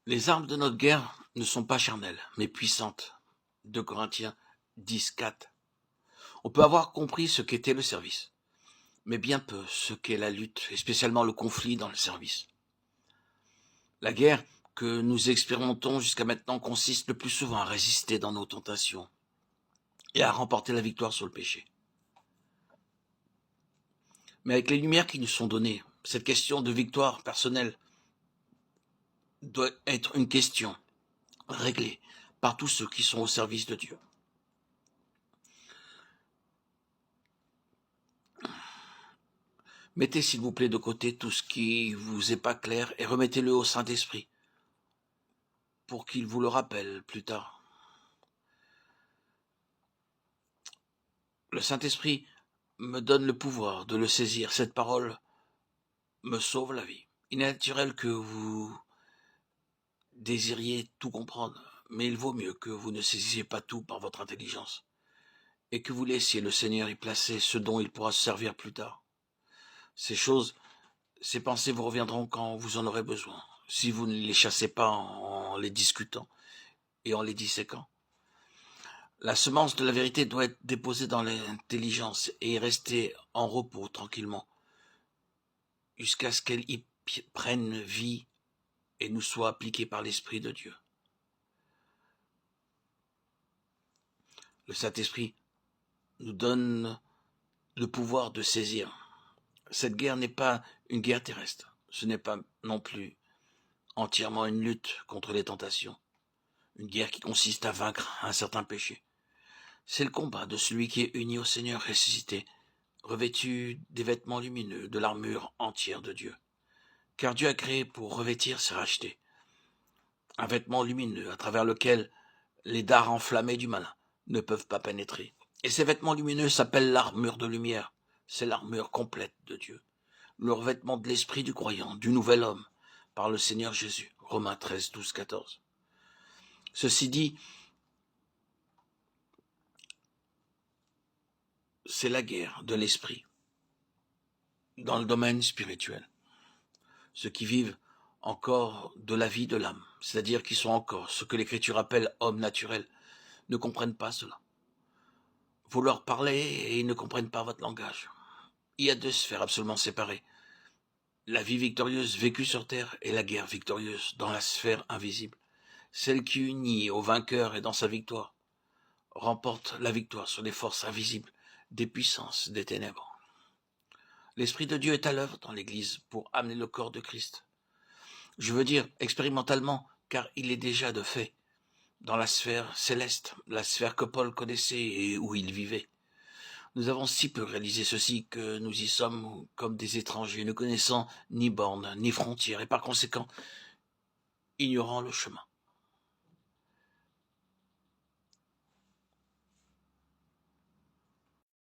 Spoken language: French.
Les armes de notre guerre ne sont pas charnelles, mais puissantes. 2 Corinthiens 10, 4. On peut avoir compris ce qu'était le service, mais bien peu ce qu'est la lutte, et spécialement le conflit dans le service. La guerre que nous expérimentons jusqu'à maintenant consiste le plus souvent à résister dans nos tentations et à remporter la victoire sur le péché. Mais avec les lumières qui nous sont données, cette question de victoire personnelle doit être une question réglée par tous ceux qui sont au service de Dieu. Mettez s'il vous plaît de côté tout ce qui vous est pas clair et remettez-le au Saint-Esprit pour qu'il vous le rappelle plus tard. Le Saint-Esprit me donne le pouvoir de le saisir. Cette parole me sauve la vie. Il est naturel que vous désiriez tout comprendre, mais il vaut mieux que vous ne saisissiez pas tout par votre intelligence et que vous laissiez le Seigneur y placer ce dont il pourra se servir plus tard. Ces choses, ces pensées vous reviendront quand vous en aurez besoin, si vous ne les chassez pas en les discutant et en les disséquant. La semence de la vérité doit être déposée dans l'intelligence et rester en repos tranquillement, jusqu'à ce qu'elle y prenne vie et nous soit appliquée par l'Esprit de Dieu. Le Saint-Esprit nous donne le pouvoir de saisir. Cette guerre n'est pas une guerre terrestre. Ce n'est pas non plus entièrement une lutte contre les tentations. Une guerre qui consiste à vaincre un certain péché. C'est le combat de celui qui est uni au Seigneur ressuscité, revêtu des vêtements lumineux, de l'armure entière de Dieu. Car Dieu a créé pour revêtir ses rachetés. Un vêtement lumineux à travers lequel les dards enflammés du malin ne peuvent pas pénétrer. Et ces vêtements lumineux s'appellent l'armure de lumière. C'est l'armure complète de Dieu. Le revêtement de l'esprit du croyant, du nouvel homme, par le Seigneur Jésus. Romains 13, 12, 14. Ceci dit, c'est la guerre de l'esprit dans le domaine spirituel. Ceux qui vivent encore de la vie de l'âme, c'est-à-dire qui sont encore ce que l'Écriture appelle hommes naturels, ne comprennent pas cela. Vous leur parlez et ils ne comprennent pas votre langage. Il y a 2 sphères absolument séparées. La vie victorieuse vécue sur terre et la guerre victorieuse dans la sphère invisible. Celle qui unit au vainqueur et dans sa victoire remporte la victoire sur les forces invisibles des puissances des ténèbres. L'Esprit de Dieu est à l'œuvre dans l'Église pour amener le corps de Christ. Je veux dire expérimentalement, car il est déjà de fait dans la sphère céleste, la sphère que Paul connaissait et où il vivait. Nous avons si peu réalisé ceci que nous y sommes comme des étrangers, ne connaissant ni bornes, ni frontières, et par conséquent, ignorant le chemin.